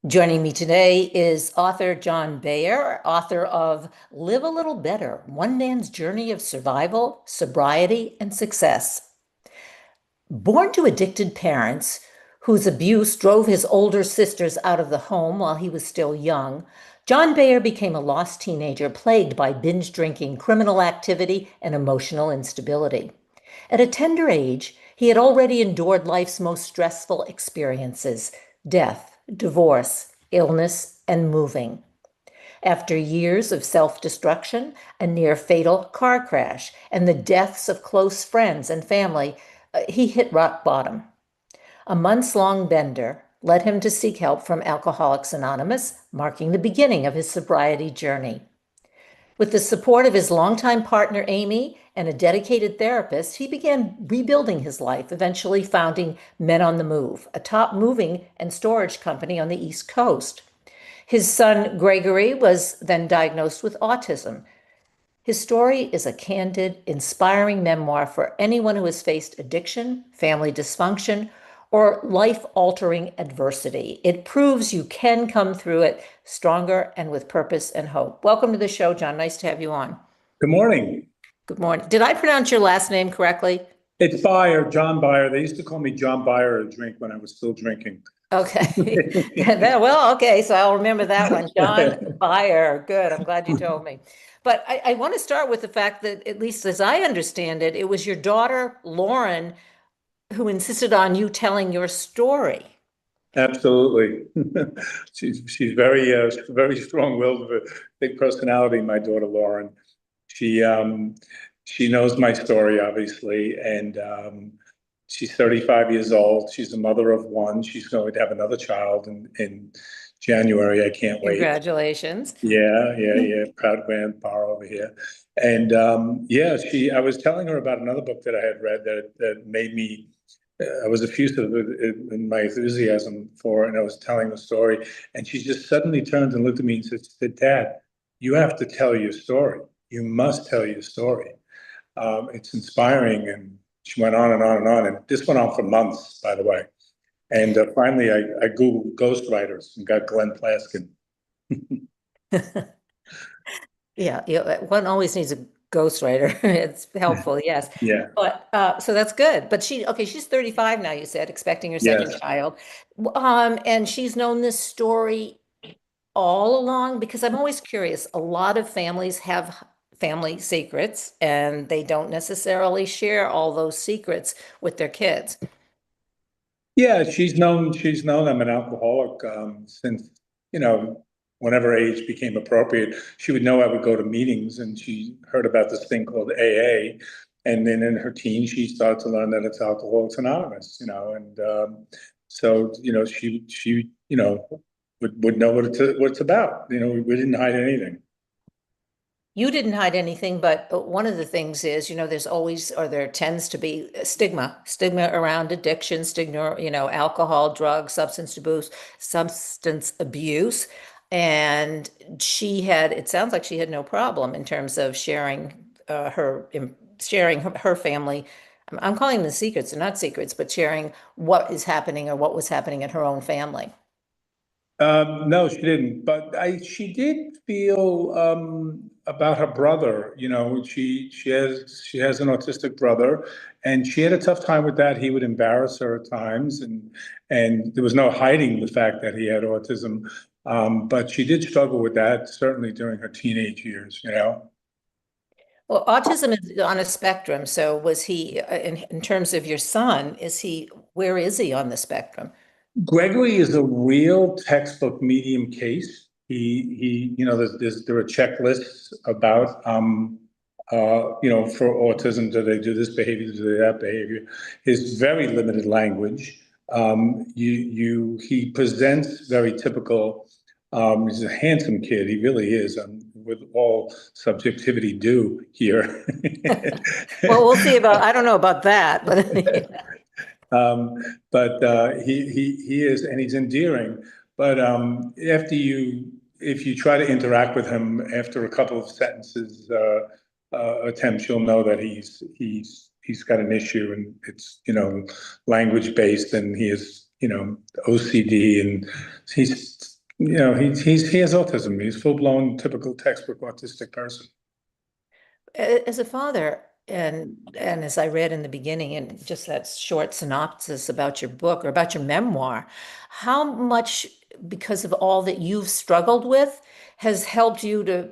Joining me today is author John Beyer, author of Live a Little Better, One Man's Journey of Survival, Sobriety, and Success. Born to addicted parents whose abuse drove his older sisters out of the home while he was still young, John Beyer became a lost teenager plagued by binge drinking, criminal activity, and emotional instability. At a tender age, he had already endured life's most stressful experiences: death, divorce, illness, and moving. After years of self-destruction, a near-fatal car crash, and the deaths of close friends and family, he hit rock bottom. A months-long bender led him to seek help from Alcoholics Anonymous, marking the beginning of his sobriety journey. With the support of his longtime partner, Amy, and a dedicated therapist, he began rebuilding his life, eventually founding Men on the Move, a top moving and storage company on the East Coast. His son, Gregory, was then diagnosed with autism. His story is a candid, inspiring memoir for anyone who has faced addiction, family dysfunction, or life-altering adversity. It proves you can come through it stronger and with purpose and hope. Welcome to the show, John. Nice to have you on. Good morning. Good morning. Did I pronounce your last name correctly? It's Beyer, John Beyer. They used to call me John Beyer at a drink when I was still drinking. Okay. Well, okay, so I'll remember that one. John Beyer. Good. I'm glad you told me. But I want to start with the fact that, at least as I understand it, it was your daughter, Lauren, who insisted on you telling your story. Absolutely. She's very strong-willed, with a big personality, my daughter Lauren. She knows my story, obviously, and she's 35 years old. She's a mother of one. She's going to have another child in January. I can't wait. Congratulations. Yeah. Proud grandpa over here. And I was telling her about another book that I had read that made me, I was effusive in my enthusiasm for it, and I was telling the story. And she just suddenly turned and looked at me and said, "Dad, you have to tell your story. You must tell your story. It's inspiring." And she went on and on and on. And this went on for months, by the way. And finally, I Googled ghostwriters and got Glenn Plaskin. Yeah, one always needs a ghostwriter. It's helpful, yes. Yeah. But so that's good. But she's 35 now, you said, expecting her second Yes. child. And she's known this story all along, because I'm always curious. A lot of families have family secrets, and they don't necessarily share all those secrets with their kids. Yeah, she's known I'm an alcoholic since, whenever age became appropriate. She would know I would go to meetings, and she heard about this thing called AA. And then in her teens, she started to learn that it's Alcoholics Anonymous, and she would know what it's about. We didn't hide anything. You didn't hide anything, but one of the things is, there's always, or there tends to be stigma around addiction, stigma, alcohol, drugs, substance abuse. And it sounds like she had no problem in terms of sharing her family. I'm calling them secrets, they're not secrets, but sharing what is happening or what was happening in her own family. No, she didn't. But she did feel about her brother. She has an autistic brother, and she had a tough time with that. He would embarrass her at times, and there was no hiding the fact that he had autism. But she did struggle with that, certainly during her teenage years. Well, autism is on a spectrum. So was he, in terms of your son, where is he on the spectrum? Gregory is a real textbook medium case. There are checklists about, for autism, do they do this behavior, do they that behavior? His very limited language. He presents very typical. He's a handsome kid. He really is. With all subjectivity due here. Well, we'll see I don't know about that, but But he is, and he's endearing. But if you try to interact with him after a couple of sentences attempts, you'll know that he's got an issue, and it's language based, and he is OCD, and he's he has autism. He's full-blown, typical textbook autistic person. As a father, and as I read in the beginning, and just that short synopsis about your book or about your memoir, how much, because of all that you've struggled with, has helped you to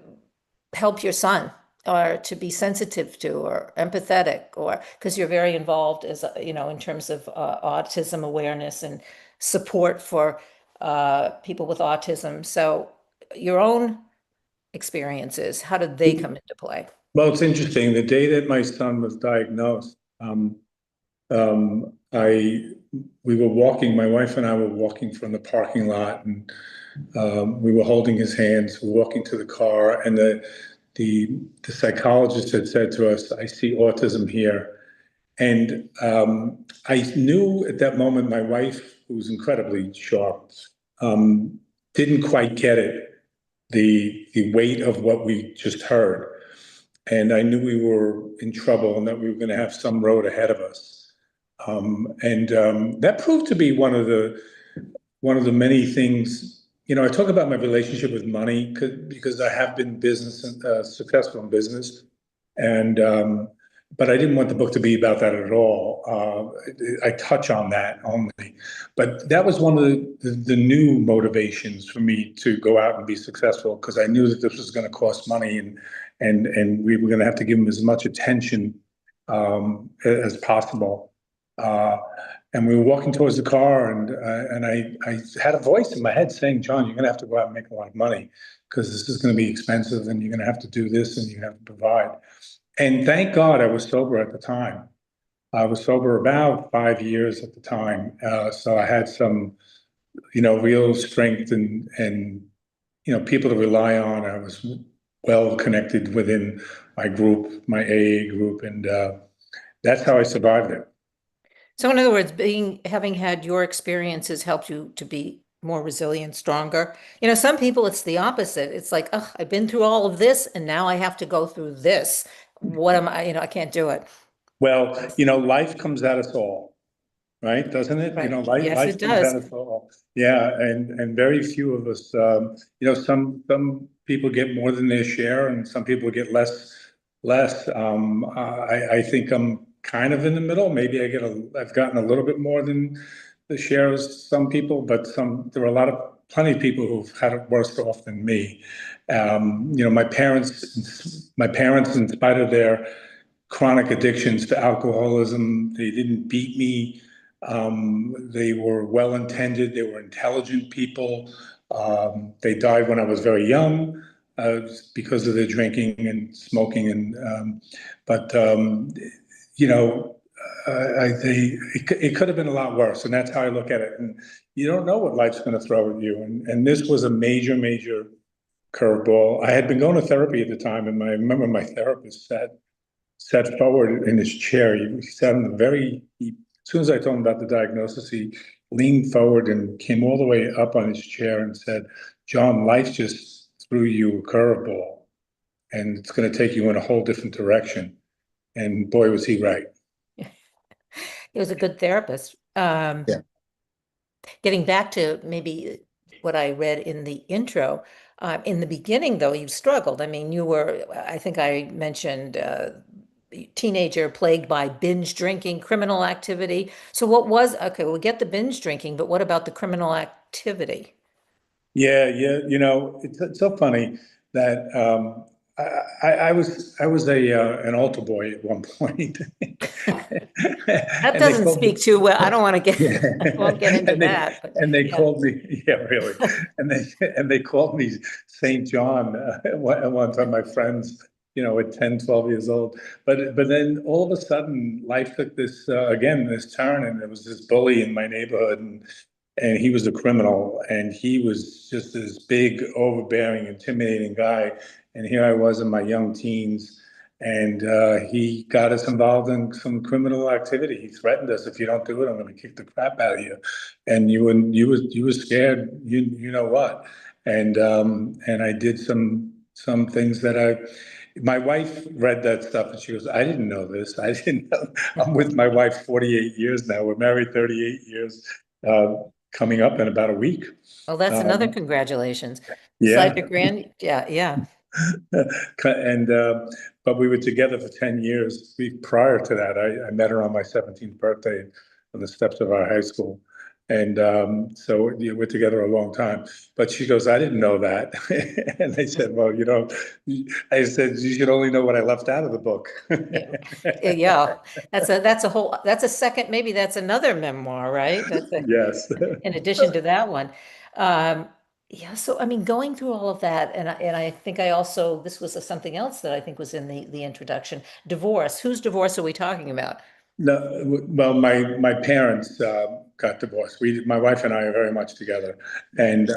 help your son, or to be sensitive to or empathetic, or because you're very involved as in terms of autism awareness and support for people with autism. So your own experiences, how did they come into play? Well, it's interesting. The day that my son was diagnosed, I we were walking. My wife and I were walking from the parking lot, and we were holding his hands. We were walking to the car, and the psychologist had said to us, "I see autism here." And I knew at that moment my wife, who was incredibly sharp, um, didn't quite get it, the weight of what we just heard. And I knew we were in trouble and that we were going to have some road ahead of us. And that proved to be one of the many things. I talk about my relationship with money because I have been successful in business, and but I didn't want the book to be about that at all. I touch on that only, but that was one of the new motivations for me to go out and be successful, because I knew that this was going to cost money, and we were going to have to give him as much attention as possible. And we were walking towards the car, and I had a voice in my head saying, "John, you're going to have to go out and make a lot of money, because this is going to be expensive, and you're going to have to do this, and you have to provide." And thank God I was sober at the time. I was sober about 5 years at the time, so I had some, real strength and people to rely on. I was well connected within my group, my AA group, and that's how I survived it. So in other words, having had your experiences helped you to be more resilient, stronger. Some people it's the opposite. It's like, oh, I've been through all of this and now I have to go through this. What am I, I can't do it. Well, life comes at us all, right? Doesn't it? Right. Life Yes, it life comes does. at us all. Yeah, and very few of us. Some people get more than their share, and some people get less. I think I'm kind of in the middle. Maybe I've gotten a little bit more than the share of some people, but there are plenty of people who've had it worse off than me. My parents, in spite of their chronic addictions to alcoholism, they didn't beat me. They were well-intended. They were intelligent people. They died when I was very young because of their drinking and smoking, but you know, it could have been a lot worse, and that's how I look at it. And you don't know what life's going to throw at you, and this was a major, major curveball. I had been going to therapy at the time, and I remember my therapist sat forward in his chair. He sat in as soon as I told him about the diagnosis, he leaned forward and came all the way up on his chair and said, "John, life just threw you a curveball, and it's going to take you in a whole different direction." And boy, was he right. He was a good therapist. Yeah. Getting back to maybe what I read in the intro, in the beginning, though, you struggled. I mean, I think I mentioned teenager plagued by binge drinking, criminal activity. So okay, we'll get the binge drinking, but what about the criminal activity? Yeah, yeah. It's so funny that I was an altar boy at one point, That and they doesn't called me. speak too well. I don't want to Yeah. I won't get into and they that, but and they yeah. called me. Yeah, really. And they called me Saint John at one time. My friends, at 10, 12 years old. But then all of a sudden, life took this turn, and there was this bully in my neighborhood, and he was a criminal, and he was just this big, overbearing, intimidating guy. And here I was in my young teens, and he got us involved in some criminal activity. He threatened us, "If you don't do it, I'm going to kick the crap out of you." And you were scared. You know what? And I did some things that my wife read that stuff, and she goes, "I didn't know this. I didn't know." I'm with my wife 48 years now. We're married 38 years. coming up in about a week. Oh, that's another Um, congratulations. Besides yeah. your yeah, yeah. And but we were together for 10 years. Prior to that, I met her on my 17th birthday on the steps of our high school. And so we're together a long time. But she goes, I didn't know that. And I said, well, I said, you should only know what I left out of the book. Yeah, yeah. That's a second, maybe that's another memoir, right? Yes. In addition to that one. Um, yeah, so I mean, going through all of that, and I think I also, this was something else that I think was in the introduction. Divorce. Whose divorce are we talking about? No, well, my parents got divorced. My wife and I are very much together, and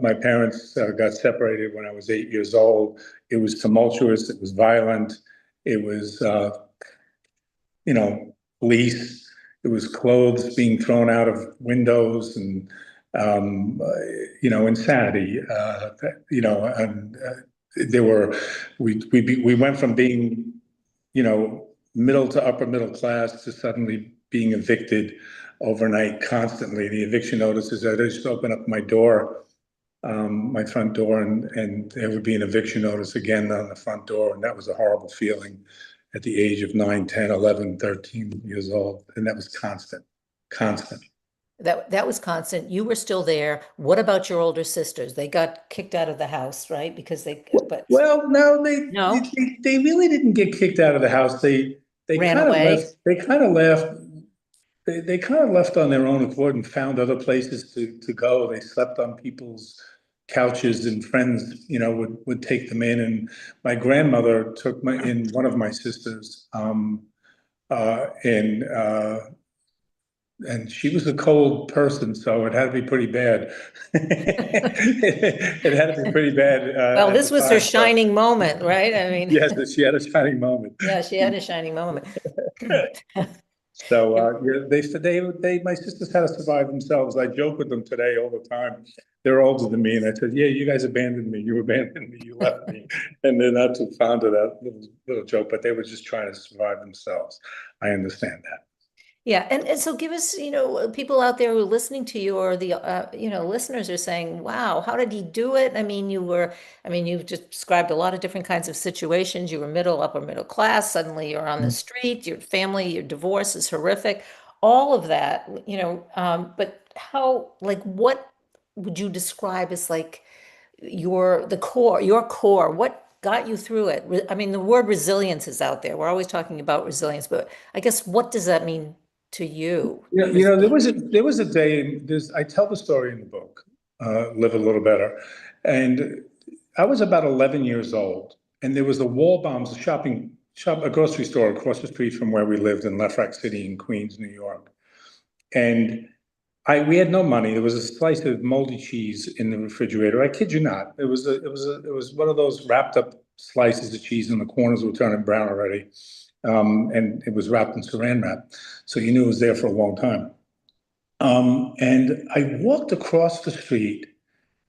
my parents got separated when I was 8 years old. It was tumultuous. It was violent. It was, police. It was clothes being thrown out of windows, and insanity. And there were we went from being, middle to upper middle class to suddenly being evicted overnight constantly. The eviction notices, I just open up my door, my front door, and there would be an eviction notice again on the front door. And that was a horrible feeling at the age of 9, 10, 11, 13 years old. And that was constant, constant. That was constant. You were still there. What about your older sisters? They got kicked out of the house, right? Because but Well, no, no, they really didn't get kicked out of the house. They ran kind of left. away. They kind of left. They kind of left on their own accord and found other places to go. They slept on people's couches, and friends, would take them in. And my grandmother took in one of my sisters, and she was a cold person, so it had to be pretty bad. It had to be pretty bad Well, at the this was her time. So shining moment, right? I mean, yes, she had a shining moment. yeah, she had a shining moment. So yeah, they said my sisters had to survive themselves. I joke with them today all the time. They're older than me, and I said, "Yeah, you guys abandoned me. You abandoned me. You left me." And they're not too fond of that little joke, but they were just trying to survive themselves. I understand that. Yeah, and so give us, people out there who are listening to you or the listeners are saying, "Wow, how did he do it?" I mean, you've just described a lot of different kinds of situations. You were upper middle class, suddenly you're on the street, your family, your divorce is horrific, all of that, but what would you describe as like your core, what got you through it? I mean, the word resilience is out there. We're always talking about resilience, but I guess what does that mean to you? There was a day. I tell the story in the book, Live a Little Better, and I was about 11 years old, and there was a wall bombs a grocery store across the street from where we lived in Lefrak City in Queens, New York, and we had no money. There was a slice of moldy cheese in the refrigerator. I kid you not. It was one of those wrapped up slices of cheese, and the corners were turning brown already, and it was wrapped in Saran wrap, so you knew it was there for a long time. And I walked across the street,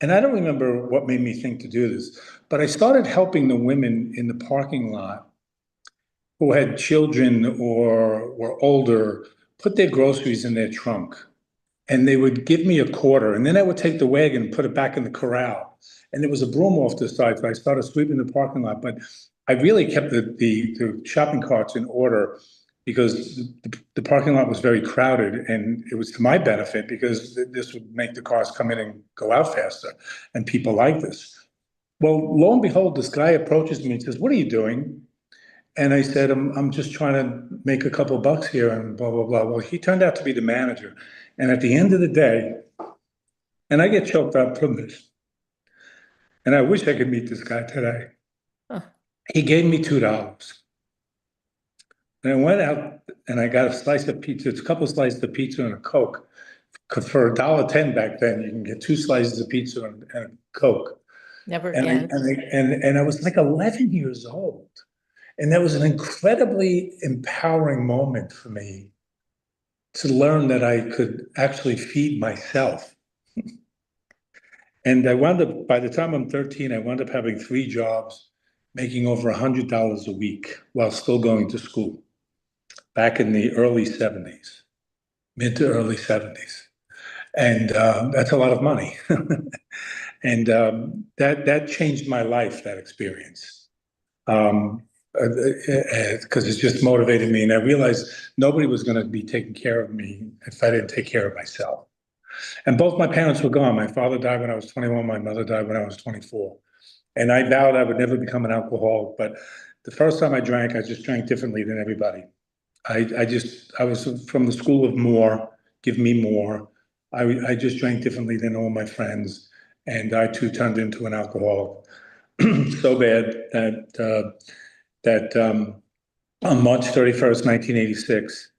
and I don't remember what made me think to do this, but I started helping the women in the parking lot who had children or were older put their groceries in their trunk. And they would give me a quarter, and then I would take the wagon and put it back in the corral. And there was a broom off the side, so I started sweeping the parking lot. But I really kept the shopping carts in order because the parking lot was very crowded, and it was to my benefit because this would make the cars come in and go out faster, and people like this. Well, lo and behold, this guy approaches me and says, "What are you doing?" And I said, I'm just trying to make a couple bucks here and blah, blah, blah. Well, he turned out to be the manager. And at the end of the day, and I get choked up from this, and I wish I could meet this guy today. Huh. He gave me $2. And I went out and I got a slice of pizza, it's a couple of slices of pizza and a Coke. 'Cause for $1.10 back then, you can get 2 slices of pizza and a Coke. Never And again. I was like 11 years old. And that was an incredibly empowering moment for me to learn that I could actually feed myself. And I wound up, by the time I'm 13, I wound up having 3 jobs, making over $100 a week while still going to school back in the early 70s, mid to early 70s. And that's a lot of money. And that changed my life, that experience. Because it's just motivated me. And I realized nobody was going to be taking care of me if I didn't take care of myself. And both my parents were gone. My father died when I was 21. My mother died when I was 24. And I vowed I would never become an alcoholic. But the first time I drank, I just drank differently than everybody. I was from the school of more, give me more. I just drank differently than all my friends. And I too turned into an alcoholic so bad that on March 31st, 1986,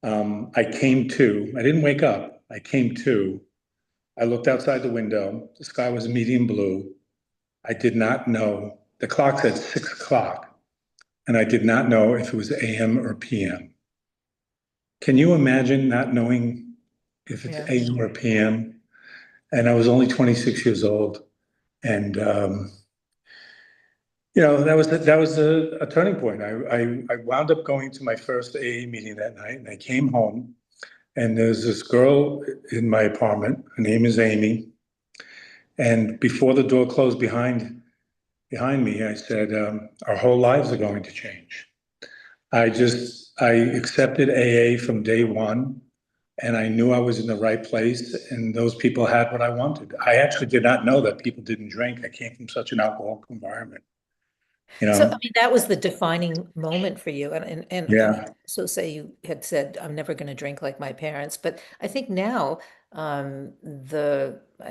I came to, I didn't wake up, I came to, I looked outside the window, the sky was medium blue. I did not know, the clock said 6 o'clock, and I did not know if it was AM or PM. Can you imagine not knowing if it's Yeah. AM or PM? And I was only 26 years old. And, that was a turning point. I wound up going to my first AA meeting that night, and I came home, and there's this girl in my apartment. Her name is Amy. And before the door closed behind me, I said, "Our whole lives are going to change." I accepted AA from day one, and I knew I was in the right place, and those people had what I wanted. I actually did not know that people didn't drink. I came from such an alcoholic environment, you So, know? I mean, that was the defining moment for you. And I Yeah. so say you had said, I'm never going to drink like my parents. But I think now, I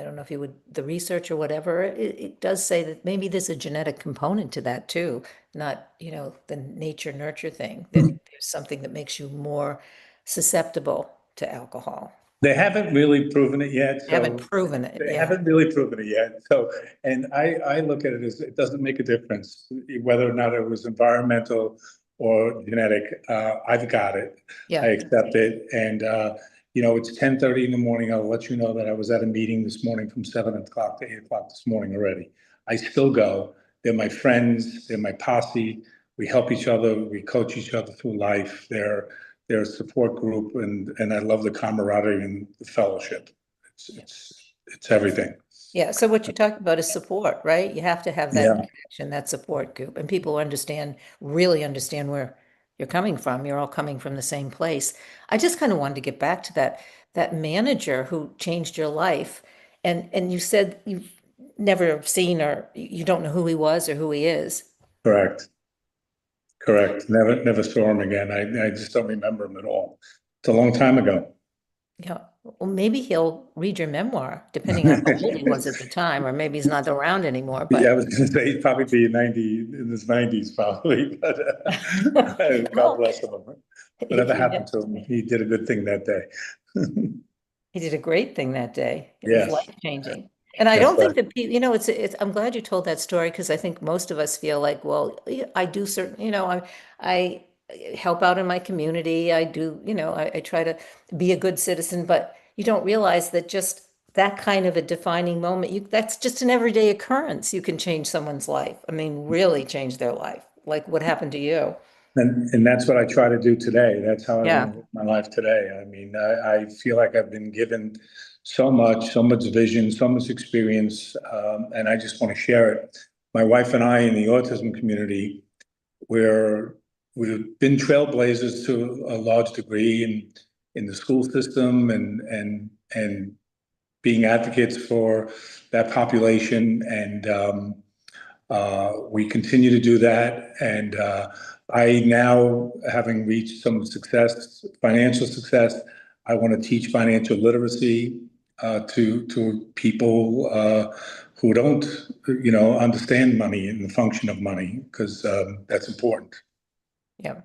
don't know if you would, the research or whatever, it does say that maybe there's a genetic component to that too, not, the nature nurture thing, that there's something that makes you more susceptible to alcohol. They haven't really proven it yet, They haven't so proven it. they Yeah. haven't really proven it yet. So, and I look at it as it doesn't make a difference whether or not it was environmental or genetic. I've got it. I Yeah. accept it. And, it's 10:30 in the morning. I'll let you know that I was at a meeting this morning from 7 o'clock to 8 o'clock this morning already. I still go. They're my friends. They're my posse. We help each other. We coach each other through life. They're a support group, and I love the camaraderie and the fellowship. It's everything. Yeah, so what you're talking about is support, right? You have to have that Yeah. connection, that support group, and people really understand where you're coming from. You're all coming from the same place. I just kind of wanted to get back to that manager who changed your life, and you said you've never seen or you don't know who he was or who he is. Correct. Correct. Never saw him again. I just don't remember him at all. It's a long time ago. Yeah, well, maybe he'll read your memoir, depending on how old he was at the time, or maybe he's not around anymore, Yeah, I but was going to say he'd probably be in his 90s probably, but God well, bless him. Whatever happened to him, he did a good thing that day. he did a great thing that day. It was Yes, life-changing. And I that's don't right. think that people, I'm glad you told that story because I think most of us feel like, well, yeah, I do certain, I help out in my community. I do, I try to be a good citizen, but you don't realize that just that kind of a defining moment, that's just an everyday occurrence. You can change someone's life. I mean, really change their life, like what happened to you. And that's what I try to do today. That's how I want Yeah. to live my life today. I mean, I feel like I've been given so much vision, so much experience, and I just want to share it. My wife and I in the autism community, we're we've been trailblazers to a large degree in the school system and being advocates for that population. And we continue to do that. And I now, having reached some success, financial success, I want to teach financial literacy to people who don't, understand money and the function of money, because that's important. Yeah.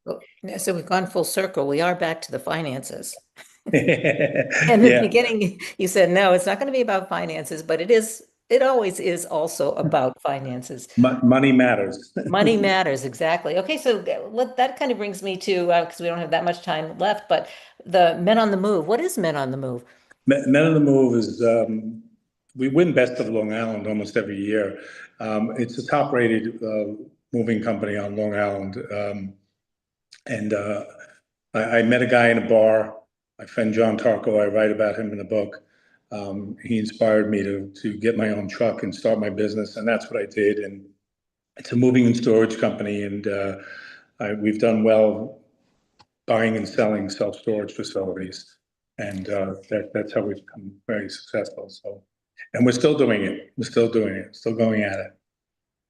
Well, yeah, so we've gone full circle. We are back to the finances. In the Yeah, beginning, you said, no, it's not going to be about finances, but it always is also about finances. money matters. Money matters, exactly. Okay, so that kind of brings me to, because we don't have that much time left, but the Men on the Move. What is Men on the Move? Men on the Move is we win Best of Long Island almost every year. It's a top-rated moving company on Long Island, and I met a guy in a bar my friend John Tarko, I write about him in the book. He inspired me to get my own truck and start my business, and that's what I did. And it's a moving and storage company, and we've done well buying and selling self-storage facilities, and that's how we've become very successful. So, and we're still doing it. We're still doing it. Still going at it.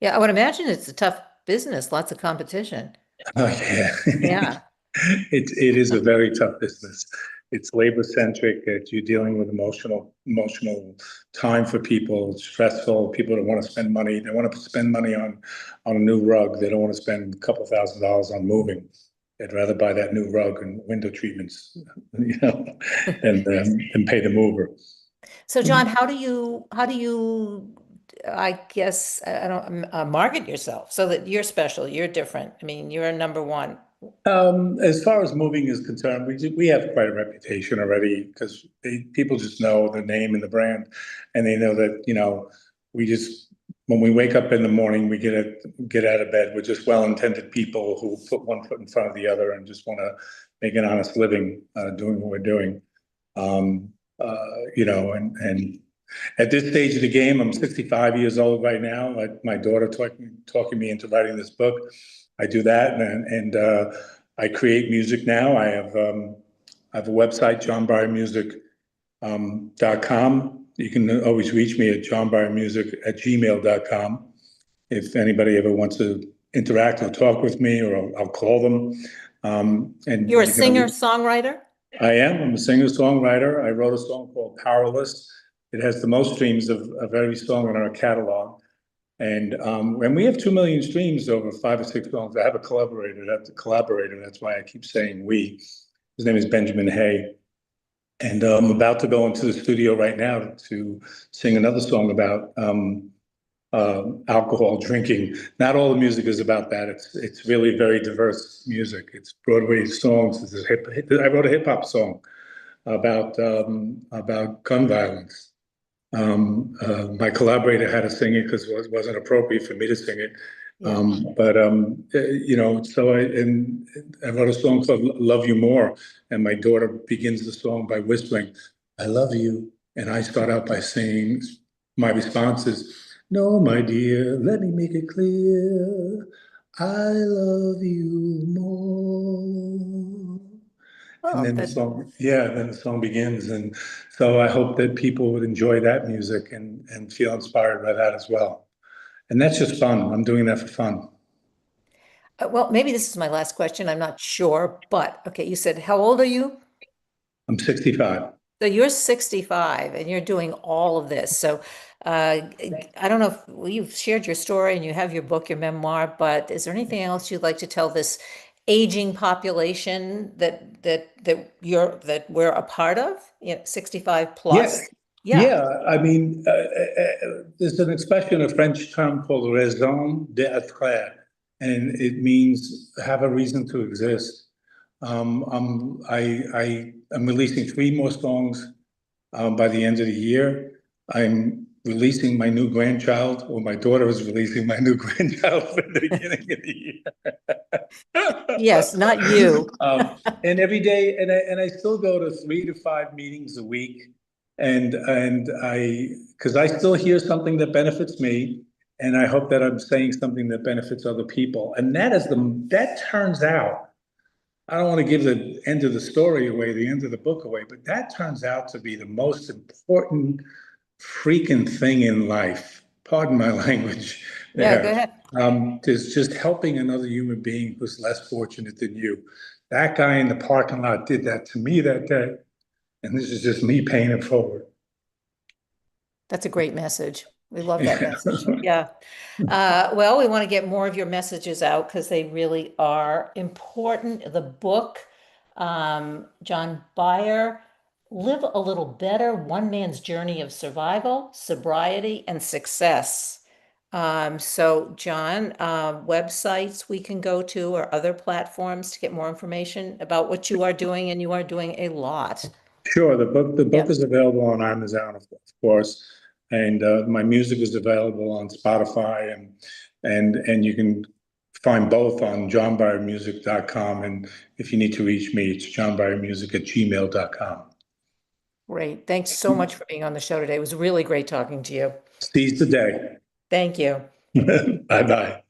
Yeah, I would imagine it's a tough business, lots of competition. Oh yeah, Yeah. it is a very tough business. It's labor centric. You're dealing with emotional time for people. It's stressful. People don't want to spend money. They want to spend money on a new rug. They don't want to spend a couple $1,000s on moving. They'd rather buy that new rug and window treatments, and pay the mover. So John, how do you I guess I don't market yourself so that you're special, you're different. I mean, you're a number one. As far as moving is concerned, we have quite a reputation already because people just know the name and the brand, and they know that we just when we wake up in the morning, we get out of bed. We're just well-intended people who put one foot in front of the other and just want to make an honest living doing what we're doing. And at this stage of the game, I'm 65 years old right now. My daughter talking me into writing this book. I do that, and I create music now. I have a website, johnbeyermusic.com. You can always reach me at johnbeyermusic@gmail.com. If anybody ever wants to interact or talk with me, or I'll call them. And You're a you can always, singer-songwriter? I'm a singer-songwriter. I wrote a song called Powerless. It has the most streams of every song in our catalog. And when we have 2 million streams over 5 or 6 songs, I have a collaborator. That's why I keep saying we. His name is Benjamin Hay. And I'm about to go into the studio right now to sing another song about alcohol drinking. Not all the music is about that. It's really very diverse music. It's Broadway songs. I wrote a hip hop song about gun violence. My collaborator had to sing it because it wasn't appropriate for me to sing it. So I wrote a song called Love You More, and my daughter begins the song by whispering, I love you. And I start out by saying, my response is, no, my dear, let me make it clear. I love you more. And Oh, then that, the song begins. And so I hope that people would enjoy that music and feel inspired by that as well. And that's just fun. I'm doing that for fun. well, maybe this is my last question. I'm not sure, but okay, you said, how old are you? I'm 65. So you're 65 and you're doing all of this. So I don't know if well, you've shared your story and you have your book, your memoir, but is there anything else you'd like to tell this aging population that we're a part of? 65 Yeah. plus? Yeah. Yeah. I mean, there's an expression, a French term called raison d'être, and it means have a reason to exist. I'm releasing 3 more songs by the end of the year. I'm releasing my new grandchild, or my daughter is releasing my new grandchild at the beginning of the Yes, not year. you. And every day, and I still go to 3 to 5 meetings a week, because I still hear something that benefits me, and I hope that I'm saying something that benefits other people, and that turns out. I don't want to give the end of the story away, the end of the book away, but that turns out to be the most important freaking thing in life. Pardon my language Yeah, go there. ahead. Is just helping another human being who's less fortunate than you. That guy in the parking lot did that to me that day. And this is just me paying it forward. That's a great message. We love that message. Yeah. Well, we want to get more of your messages out because they really are important. The book, John Beyer, Live a Little Better, One Man's Journey of Survival, Sobriety, and Success. So John, websites we can go to or other platforms to get more information about what you are doing, and you are doing a lot. Sure, the book Yeah. is available on Amazon, of course, and my music is available on Spotify, and you can find both on johnbyermusic.com. And if you need to reach me, it's johnbyermusic@gmail.com. Great. Thanks so much for being on the show today. It was really great talking to you. Seize the day. Thank you. Bye-bye.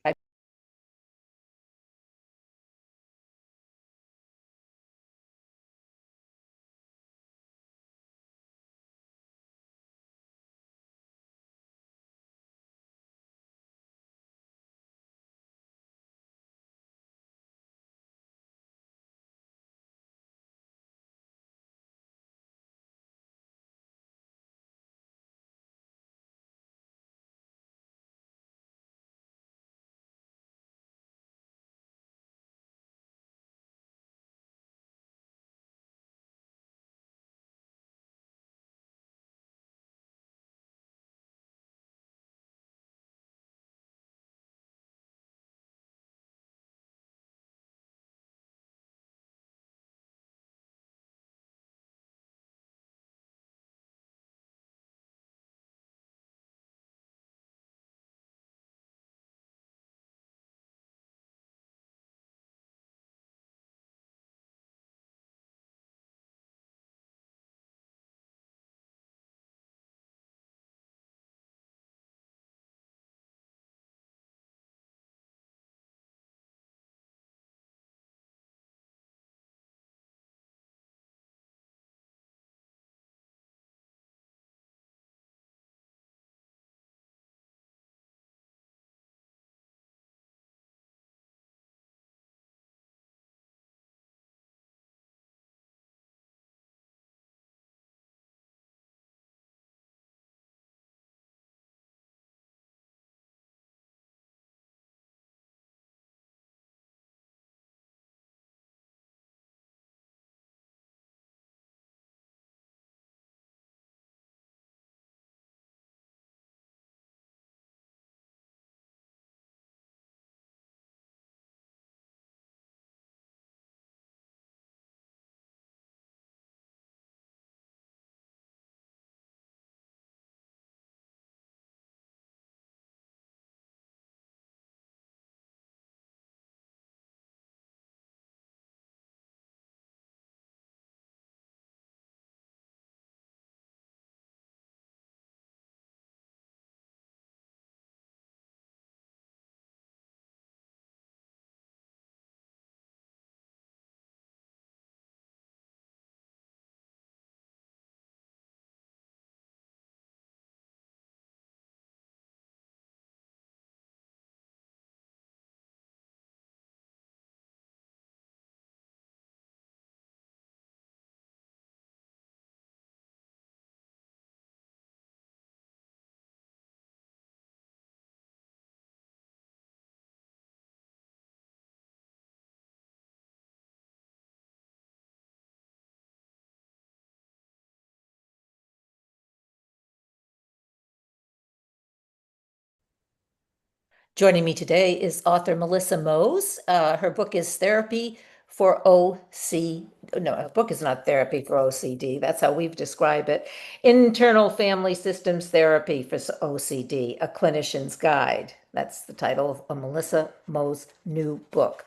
Joining me today is author Melissa Mose. Her book is Therapy for OC. No, her book is not Therapy for OCD. That's how we've described it. Internal Family Systems Therapy for OCD, A Clinician's Guide. That's the title of Melissa Mose's new book.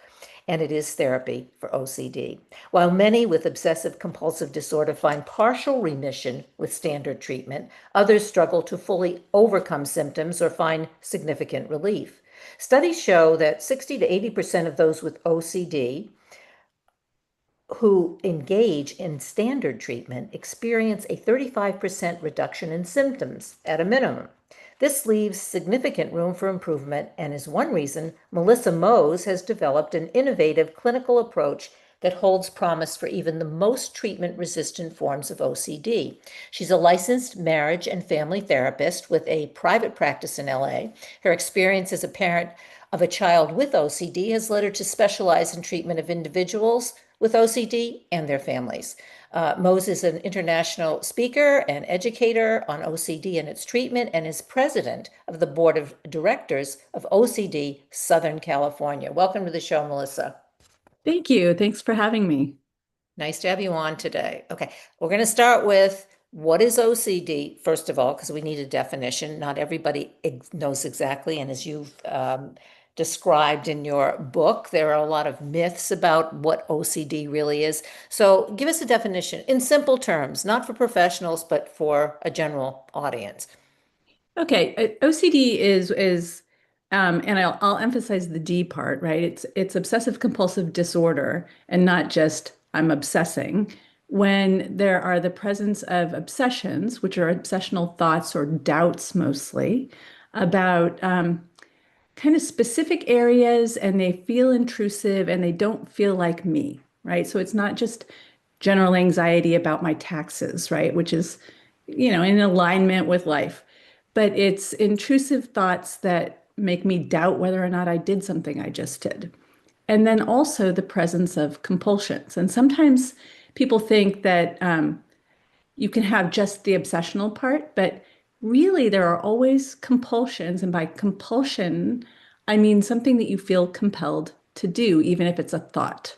And it is therapy for OCD. While many with obsessive compulsive disorder find partial remission with standard treatment, others struggle to fully overcome symptoms or find significant relief. Studies show that 60 to 80% of those with OCD who engage in standard treatment experience a 35% reduction in symptoms at a minimum. This leaves significant room for improvement and is one reason Melissa Mose has developed an innovative clinical approach that holds promise for even the most treatment-resistant forms of OCD. She's a licensed marriage and family therapist with a private practice in LA. Her experience as a parent of a child with OCD has led her to specialize in treatment of individuals with OCD and their families. Mose is an international speaker and educator on OCD and its treatment and is president of the board of directors of OCD Southern California. Welcome to the show, Melissa. Thank you. Thanks for having me. Nice to have you on today. Okay, we're going to start with what is OCD, first of all, because we need a definition. Not everybody knows exactly, and as you've described in your book. There are a lot of myths about what OCD really is. So give us a definition in simple terms, not for professionals, but for a general audience. Okay, OCD and I'll emphasize the D part, right? It's obsessive compulsive disorder, and not just I'm obsessing. When there are the presence of obsessions, which are obsessional thoughts or doubts mostly, about kind of specific areas, and they feel intrusive and they don't feel like me, right? So it's not just general anxiety about my taxes, right? Which is, in alignment with life. But it's intrusive thoughts that make me doubt whether or not I did something I just did. And then also the presence of compulsions. And sometimes people think that you can have just the obsessional part, but really there are always compulsions. And by compulsion, I mean something that you feel compelled to do, even if it's a thought.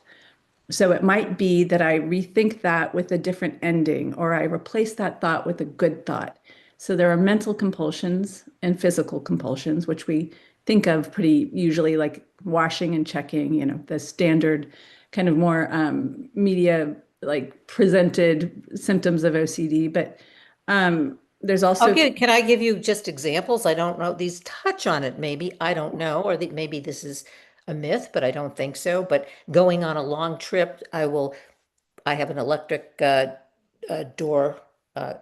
So it might be that I rethink that with a different ending, or I replace that thought with a good thought. So there are mental compulsions and physical compulsions, which we think of pretty usually like washing and checking, the standard kind of more media like presented symptoms of OCD. But there's also Okay, can I give you just examples? I don't know. These touch on it, maybe. I don't know. Or maybe this is a myth, but I don't think so. But going on a long trip, I have an electric door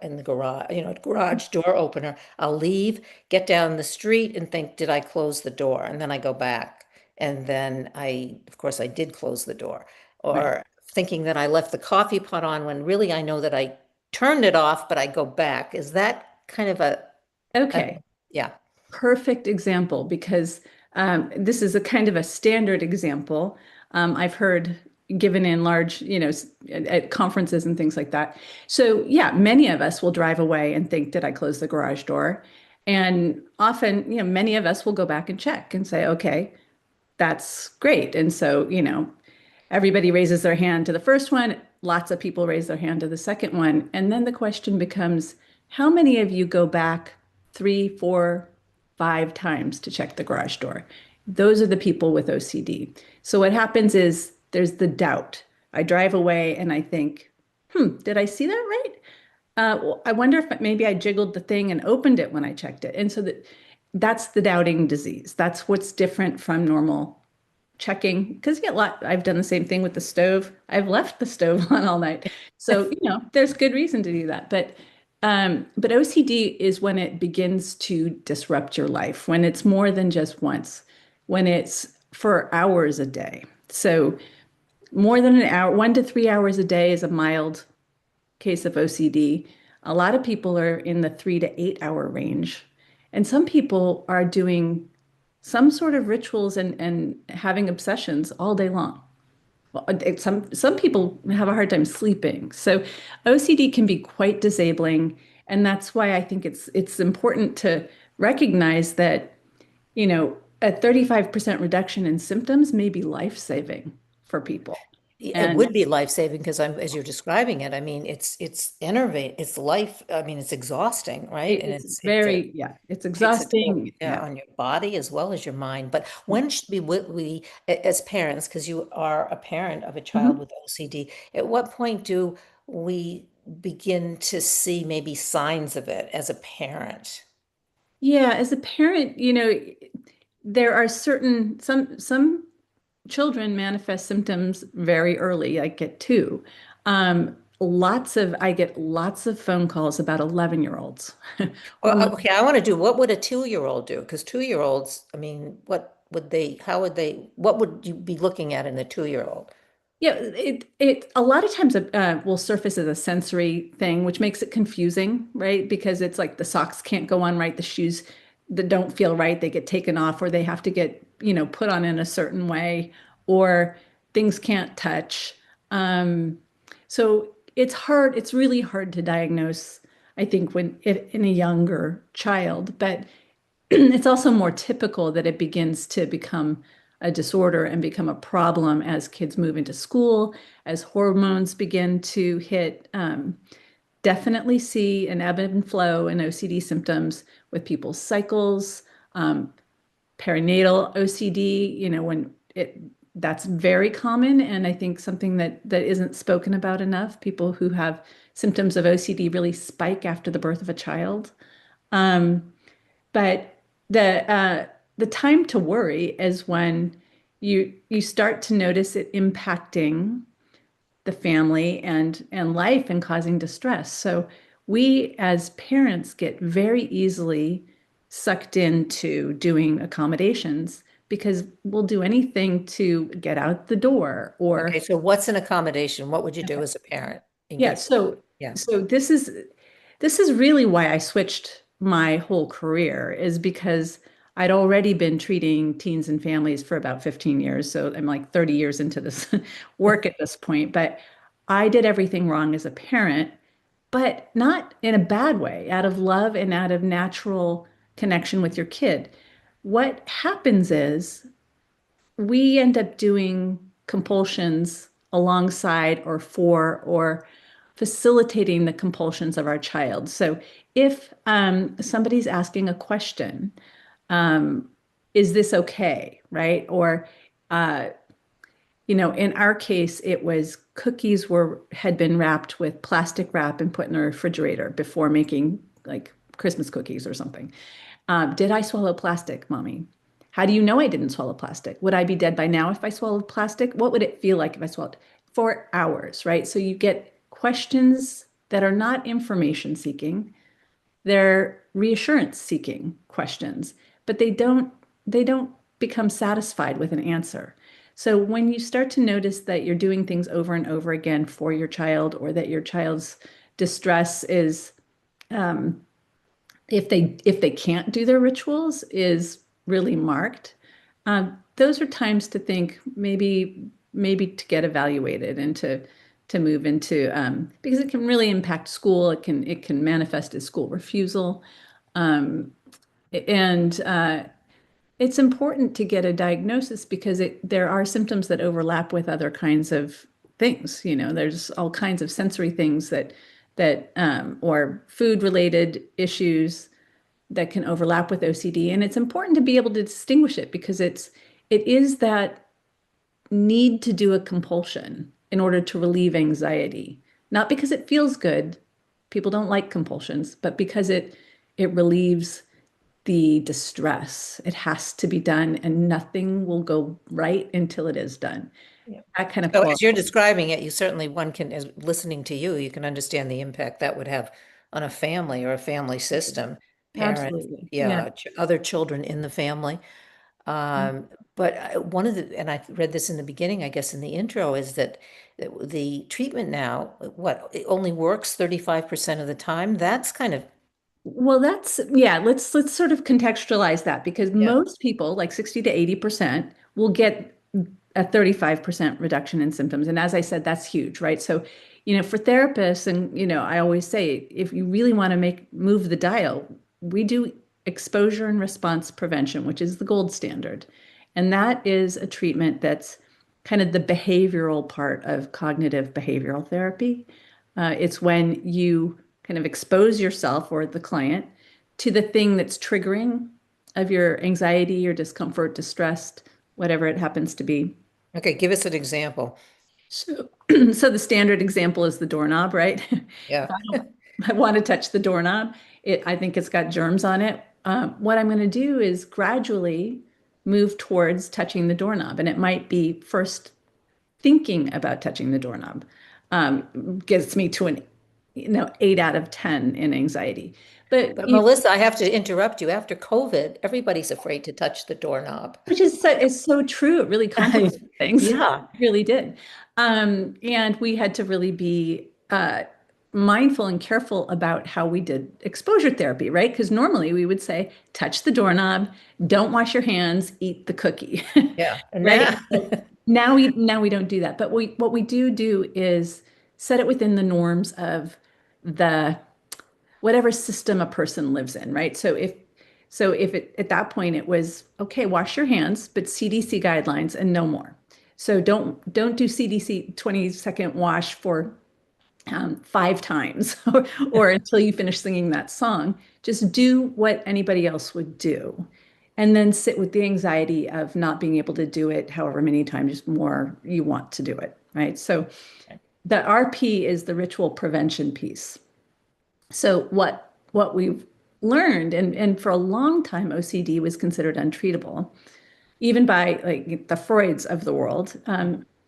in the garage, garage door opener. I'll leave, get down the street and think, did I close the door? And then I go back. And then of course, I did close the door. right. Or thinking that I left the coffee pot on when really I know that I turned it off, but I go back. Is that kind of a Okay. yeah. Perfect example, because this is a kind of a standard example I've heard given in large, at conferences and things like that. So yeah, many of us will drive away and think, did I close the garage door? And often, many of us will go back and check and say, okay, that's great. And so, everybody raises their hand to the first one, lots of people raise their hand to the second one. And then the question becomes, how many of you go back 3, 4, 5 times to check the garage door? Those are the people with OCD. So what happens is there's the doubt. I drive away and I think, did I see that right? Well, I wonder if maybe I jiggled the thing and opened it when I checked it. And so that's the doubting disease. That's what's different from normal checking, because I've done the same thing with the stove. I've left the stove on all night. So, there's good reason to do that. But OCD is when it begins to disrupt your life, when it's more than just once, when it's for hours a day. So more than an hour, 1 to 3 hours a day is a mild case of OCD. A lot of people are in the 3 to 8 hour range. And some people are doing some sort of rituals and having obsessions all day long. Well, some people have a hard time sleeping. So OCD can be quite disabling, and that's why I think it's important to recognize that, a 35% reduction in symptoms may be life-saving for people. It And would be life-saving because as you're describing it, I mean, it's enervating, it's life, I mean, it's exhausting, right? And it's very, yeah, it's takes a toll, exhausting. yeah, Yeah. on your body as well as your mind. But when should as parents, because you are a parent of a child Mhm. with OCD, at what point do we begin to see maybe signs of it as a parent? Yeah, as a parent, there are some children manifest symptoms very early, like at 2. I get lots of phone calls about 11-year-olds. Well, okay, I want to do, what would a 2-year-old do? Because 2-year-olds, I mean, what would you be looking at in a 2-year-old? Yeah, it a lot of times will surface as a sensory thing, which makes it confusing, right? Because it's like the socks can't go on right, the shoes that don't feel right, they get taken off, or they have to get, put on in a certain way, or things can't touch. So it's hard, it's really hard to diagnose, I think, in a younger child, but it's also more typical that it begins to become a disorder and become a problem as kids move into school, as hormones begin to hit. Definitely see an ebb and flow in OCD symptoms with people's cycles. perinatal OCD, when that's very common. And I think something that isn't spoken about enough, people who have symptoms of OCD really spike after the birth of a child. Um, but the time to worry is when you start to notice it impacting the family and life and causing distress. So we as parents get very easily sucked into doing accommodations because we'll do anything to get out the door Okay, or so what's an accommodation? What would you do as a parent in yeah, your, so yeah. so this is really why I switched my whole career is because I'd already been treating teens and families for about 15 years. So I'm like 30 years into this work at this point, but I did everything wrong as a parent, but not in a bad way, out of love and out of natural connection with your kid. What happens is we end up doing compulsions alongside or for or facilitating the compulsions of our child. So if somebody's asking a question, um, is this okay, right? Or in our case, it was cookies had been wrapped with plastic wrap and put in the refrigerator before making like Christmas cookies or something. Did I swallow plastic, mommy? How do you know I didn't swallow plastic? Would I be dead by now if I swallowed plastic? What would it feel like if I swallowed for hours, right? So you get questions that are not information seeking. They're reassurance seeking questions, but they don't become satisfied with an answer. So when you start to notice that you're doing things over and over again for your child or that your child's distress is um, if they can't do their rituals is really marked. Those are times to think maybe to get evaluated and to move into because it can really impact school. It can manifest as school refusal, um, and it's important to get a diagnosis because there are symptoms that overlap with other kinds of things. There's all kinds of sensory things that or food related issues that can overlap with OCD. And it's important to be able to distinguish it because it is that need to do a compulsion in order to relieve anxiety, not because it feels good. People don't like compulsions, but because it relieves the distress. It has to be done, and nothing will go right until it is done. Yeah. That kind of So quality. as you're describing it, one can, as listening to you, you can understand the impact that would have on a family or a family system, parents, Absolutely. Yeah. yeah, other children in the family. But and I read this in the beginning, I guess in the intro, is that the treatment now, it only works 35% of the time. That's kind of, Well, let's sort of contextualize that because yeah. most people, like 60 to 80%, will get a 35% reduction in symptoms. And as I said, that's huge, right? So, for therapists, and I always say, if you really want to move the dial, we do exposure and response prevention, which is the gold standard. And that is a treatment that's kind of the behavioral part of cognitive behavioral therapy. It's when you kind of expose yourself or the client to the thing that's triggering of your anxiety, your discomfort, distressed, whatever it happens to be. Okay, give us an example. So, so the standard example is the doorknob, right? If Yeah. I want to touch the doorknob, I think it's got germs on it. What I'm going to do is gradually move towards touching the doorknob, and it might be first thinking about touching the doorknob gets me to an 8 out of 10 in anxiety. But But Melissa, I have to interrupt you. After COVID, everybody's afraid to touch the doorknob. which is so true. It really complicated things. Yeah. It really did. And we had to really be mindful and careful about how we did exposure therapy, right? Because normally we would say, touch the doorknob, don't wash your hands, eat the cookie. Yeah. And Right. now, Now we don't do that. But what we do is set it within the norms of the whatever system a person lives in, right? So if at that point it was okay, wash your hands, but CDC guidelines and no more. So don't do CDC 20-second wash for 5 times or until you finish singing that song. Just do what anybody else would do. and then sit with the anxiety of not being able to do it however many times more you want to do it, right? So the RP is the ritual prevention piece. So what we've learned, and for a long time, OCD was considered untreatable, even by like the Freuds of the world.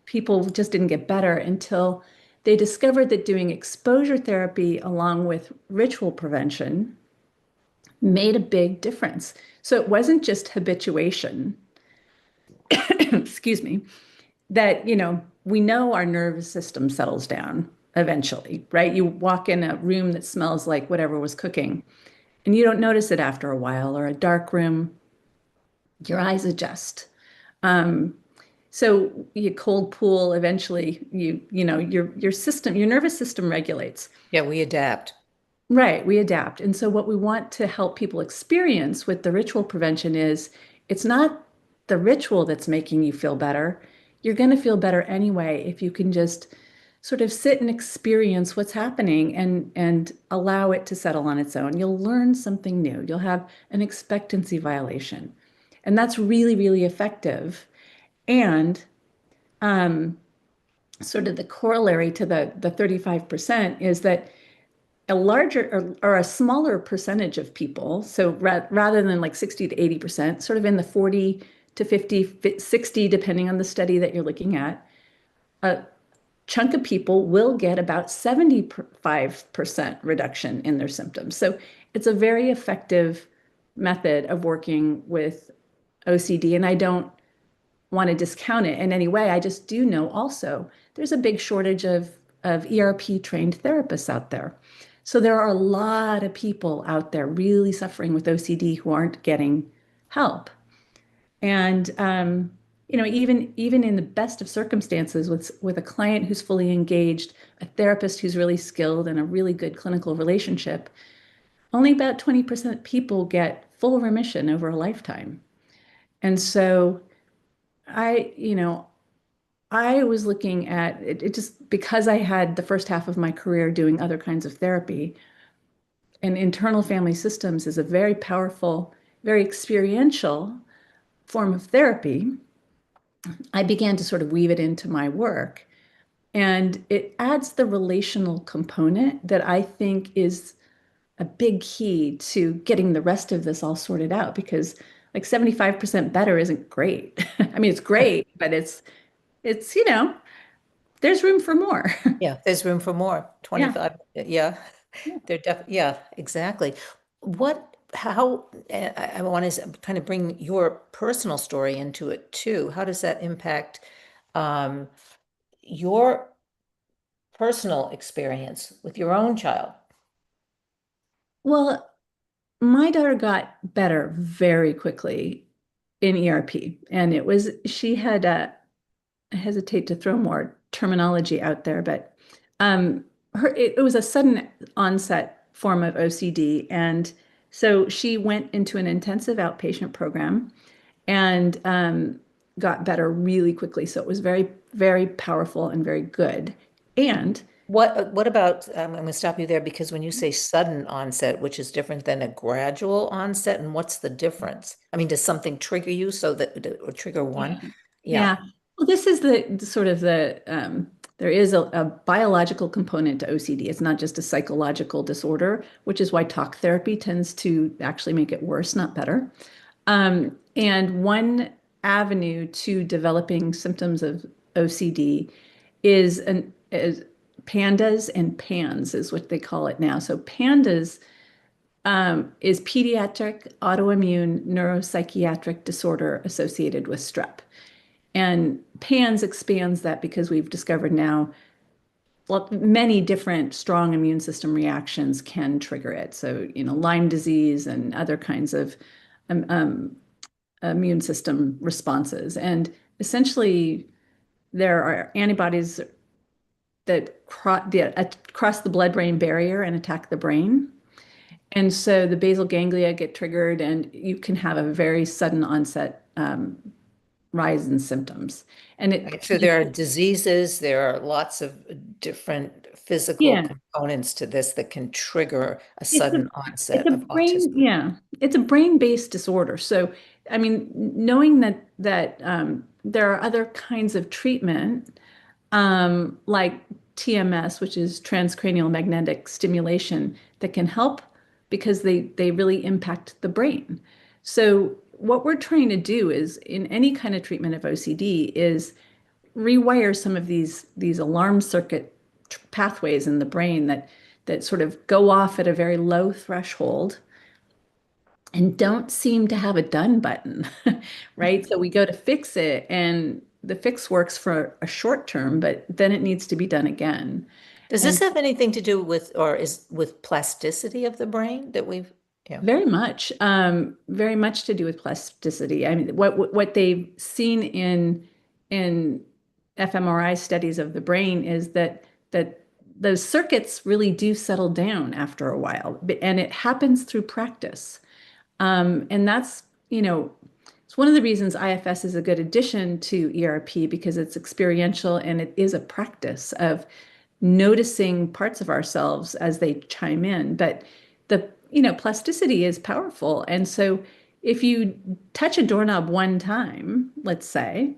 People just didn't get better until they discovered that doing exposure therapy along with ritual prevention made a big difference. So it wasn't just habituation, excuse me, that, we know our nervous system settles down eventually, right? You walk in a room that smells like whatever was cooking, and you don't notice it after a while, or a dark room, your eyes adjust. So you cold pool, eventually your system, your nervous system regulates. Yeah, we adapt. Right, we adapt. And so what we want to help people experience with the ritual prevention is it's not the ritual that's making you feel better. You're going to feel better anyway if you can just sort of sit and experience what's happening and allow it to settle on its own. You'll learn something new. You'll have an expectancy violation. And that's really, really effective. And sort of the corollary to the 35% is that a larger or a smaller percentage of people, so rather than like 60 to 80%, sort of in the 40 to 50, 60, depending on the study that you're looking at, a chunk of people will get about 75% reduction in their symptoms. So it's a very effective method of working with OCD, and I don't want to discount it in any way. I just do know also there's a big shortage of ERP trained therapists out there. So there are a lot of people out there really suffering with OCD who aren't getting help. And even in the best of circumstances with a client who's fully engaged, a therapist who's really skilled, and a really good clinical relationship, only about 20% people get full remission over a lifetime. And so I was looking at it just because I had the first half of my career doing other kinds of therapy, and internal family systems is a very powerful, very experiential form of therapy. I began to sort of weave it into my work, and it adds the relational component that I think is a big key to getting the rest of this all sorted out, because like 75% better isn't great. I mean, it's great, but it's, there's room for more. Yeah, there's room for more. Yeah. 25. Yeah, yeah, exactly. How, I want to kind of bring your personal story into it too. How does that impact your personal experience with your own child? Well, my daughter got better very quickly in ERP, and she had I hesitate to throw more terminology out there, but it was a sudden onset form of OCD. And so she went into an intensive outpatient program and got better really quickly. So it was very, very powerful and very good. And What about, I'm going to stop you there, because when you say sudden onset, which is different than a gradual onset, and what's the difference? I mean, does something trigger you or trigger one? yeah. Well, this is the sort of there is a biological component to OCD. It's not just a psychological disorder, which is why talk therapy tends to actually make it worse, not better. And one avenue to developing symptoms of OCD is PANDAS and PANS is what they call it now. So PANDAS is pediatric autoimmune neuropsychiatric disorder associated with strep. And PANS expands that because we've discovered now, well, many different strong immune system reactions can trigger it. So, Lyme disease and other kinds of immune system responses. And essentially, there are antibodies that cross the blood-brain barrier and attack the brain. And so the basal ganglia get triggered, and you can have a very sudden onset rise in symptoms. And Right. So there are diseases, there are lots of different physical yeah, components to this that can trigger a it's a sudden it's onset a of brain, autism. yeah, it's a brain-based disorder. So, I mean, knowing that there are other kinds of treatment, like TMS, which is transcranial magnetic stimulation, that can help because they really impact the brain. So, what we're trying to do is in any kind of treatment of OCD is rewire some of these alarm circuit pathways in the brain that sort of go off at a very low threshold and don't seem to have a done button, right? So we go to fix it, and the fix works for a short term, but then it needs to be done again. Does this And have anything to do with, or is with plasticity of the brain that we've, yeah. very much to do with plasticity. I mean, what they've seen in fMRI studies of the brain is that those circuits really do settle down after a while, and it happens through practice. And that's, it's one of the reasons IFS is a good addition to ERP because it's experiential and it is a practice of noticing parts of ourselves as they chime in. But plasticity is powerful. And so if you touch a doorknob one time, let's say,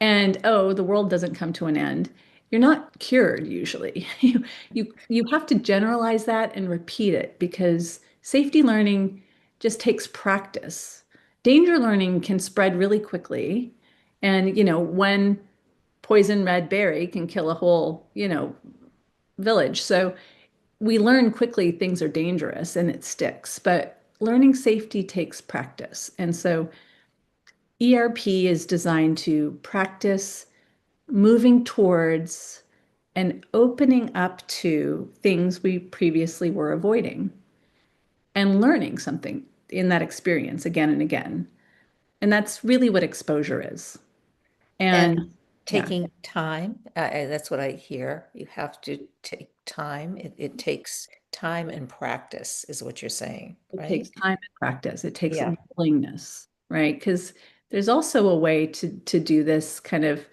and oh, the world doesn't come to an end, you're not cured usually. You have to generalize that and repeat it because safety learning just takes practice. Danger learning can spread really quickly. And, one poison red berry can kill a whole, village. So we learn quickly things are dangerous and it sticks, but learning safety takes practice. And so ERP is designed to practice moving towards and opening up to things we previously were avoiding and learning something in that experience again and again. And that's really what exposure is. And And yeah, taking time, that's what I hear. You have to take time. It takes time and practice, is what you're saying, it takes right? time and practice. It takes Yeah. willingness, right? Because there's also a way to do this kind of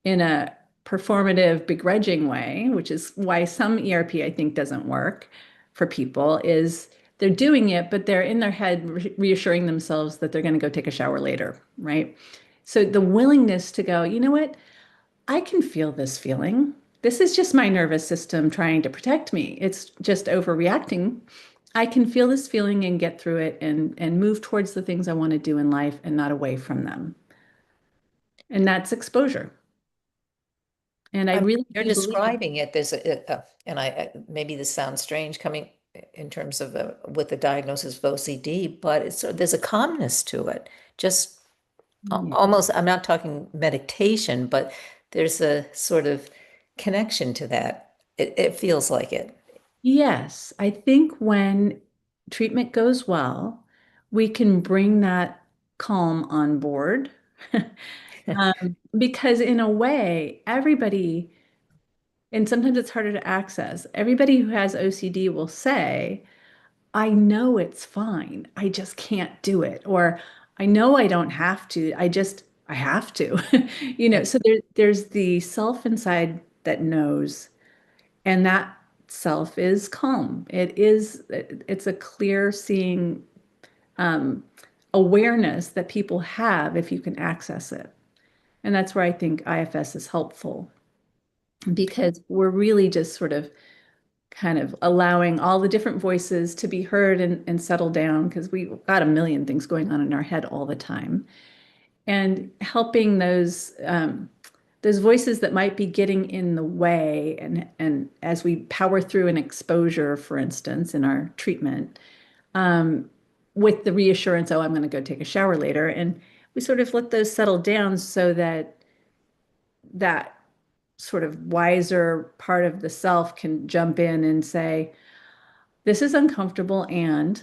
in a performative, begrudging way, which is why some ERP I think doesn't work for people, is they're doing it, but they're in their head reassuring themselves that they're going to go take a shower later, right? So the willingness to go, you know what? I can feel this feeling. This is just my nervous system trying to protect me. It's just overreacting. I can feel this feeling and get through it and move towards the things I want to do in life and not away from them. And that's exposure. And I I mean, really you're do believe, describing it. And maybe this sounds strange coming in terms of with the diagnosis of OCD, but there's a calmness to it. Just yeah. almost, I'm not talking meditation, but there's a sort of connection to that. It feels like it. Yes, I think when treatment goes well, we can bring that calm on board. Because in a way, everybody, and sometimes it's harder to access, everybody who has OCD will say, I know it's fine. I just can't do it. Or I know I don't have to. I have to. So there's the self inside that knows, and that self is calm. It's a clear seeing um, awareness that people have if you can access it. And that's where I think IFS is helpful because we're really just sort of kind of allowing all the different voices to be heard and settle down because we've got a million things going on in our head all the time and helping those voices that might be getting in the way and as we power through an exposure, for instance, in our treatment, um, with the reassurance, oh, I'm going to go take a shower later, and we sort of let those settle down so that sort of wiser part of the self can jump in and say, this is uncomfortable and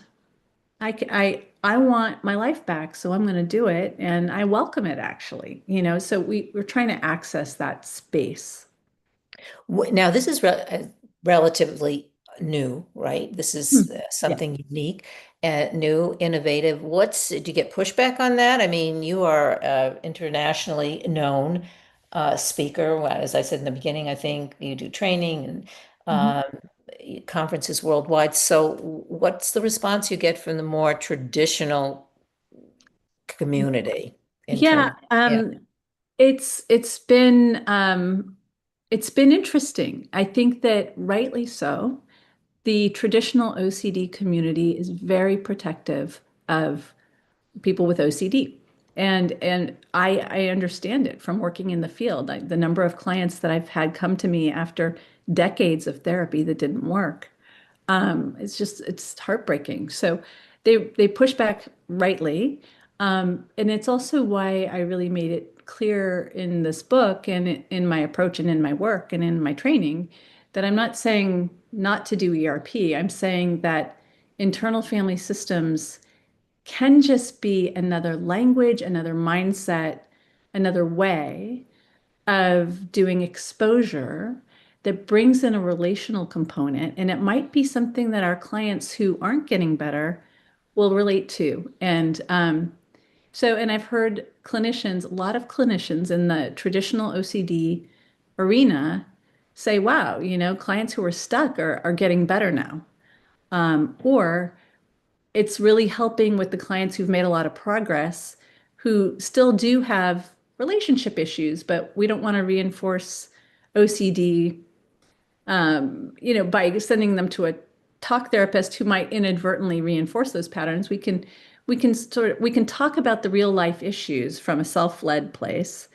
I want my life back, so I'm going to do it and I welcome it actually, so we're trying to access that space. Now, this is relatively new, right? This Hmm. is Yeah. something unique, new, innovative. Do you get pushback on that? I mean, you are internationally known speaker. Well, as I said in the beginning, I think you do training and Mhm. conferences worldwide. So, what's the response you get from the more traditional community in Yeah, terms? Yeah. it's been interesting. I think that rightly so. The traditional OCD community is very protective of people with OCD. And I understand it from working in the field. The number of clients that I've had come to me after decades of therapy that didn't work. It's heartbreaking. So they push back rightly. And it's also why I really made it clear in this book and in my approach and in my work and in my training that I'm not saying not to do ERP. I'm saying that internal family systems can just be another language, another mindset, another way of doing exposure that brings in a relational component. And it might be something that our clients who aren't getting better will relate to. And I've heard clinicians, a lot of clinicians in the traditional OCD arena say, wow, clients who are stuck are getting better now. Or it's really helping with the clients who've made a lot of progress, who still do have relationship issues, but we don't want to reinforce OCD, by sending them to a talk therapist who might inadvertently reinforce those patterns. We can talk about the real life issues from a self-led place,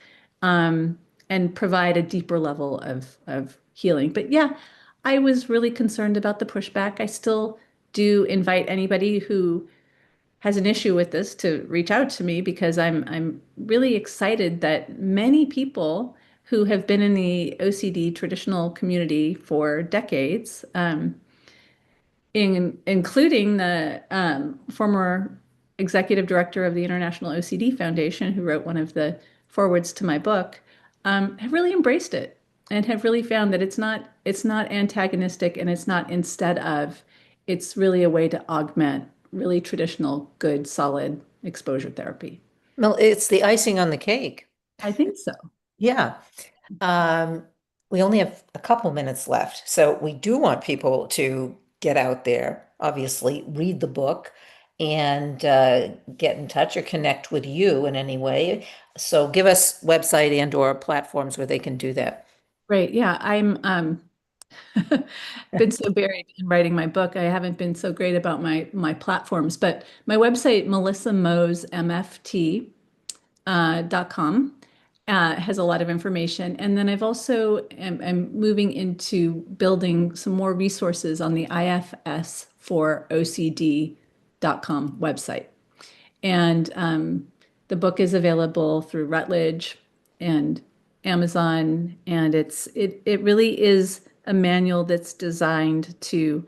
and provide a deeper level of healing. But yeah, I was really concerned about the pushback. I still do invite anybody who has an issue with this to reach out to me because I'm really excited that many people who have been in the OCD traditional community for decades, including the former executive director of the International OCD Foundation, who wrote one of the forwards to my book, have really embraced it and have really found that it's not antagonistic and it's not instead of, it's really a way to augment really traditional, good, solid exposure therapy. Well, it's the icing on the cake. I think so. Yeah. Um, we only have a couple minutes left, so we do want people to get out there, obviously, read the book and get in touch or connect with you in any way. So give us website and or platforms where they can do that. Great. Yeah, I'm been so buried in writing my book. I haven't been so great about my platforms, but my website, melissamosmft.com, has a lot of information. And then I've also am moving into building some more resources on the IFS for OCD.com website. And the book is available through Routledge and Amazon, and it really is a manual that's designed to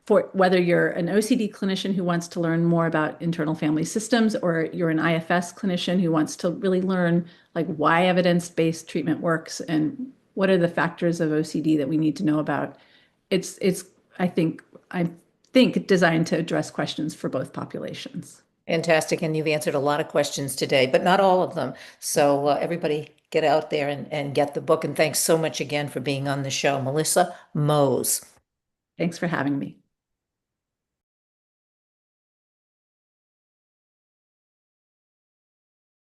for whether you're an OCD clinician who wants to learn more about internal family systems, or you're an IFS clinician who wants to really learn like why evidence-based treatment works and what are the factors of OCD that we need to know about. It's I think designed to address questions for both populations. Fantastic. And you've answered a lot of questions today, but not all of them. So everybody get out there and get the book. And thanks so much again for being on the show, Melissa Mose. Thanks for having me.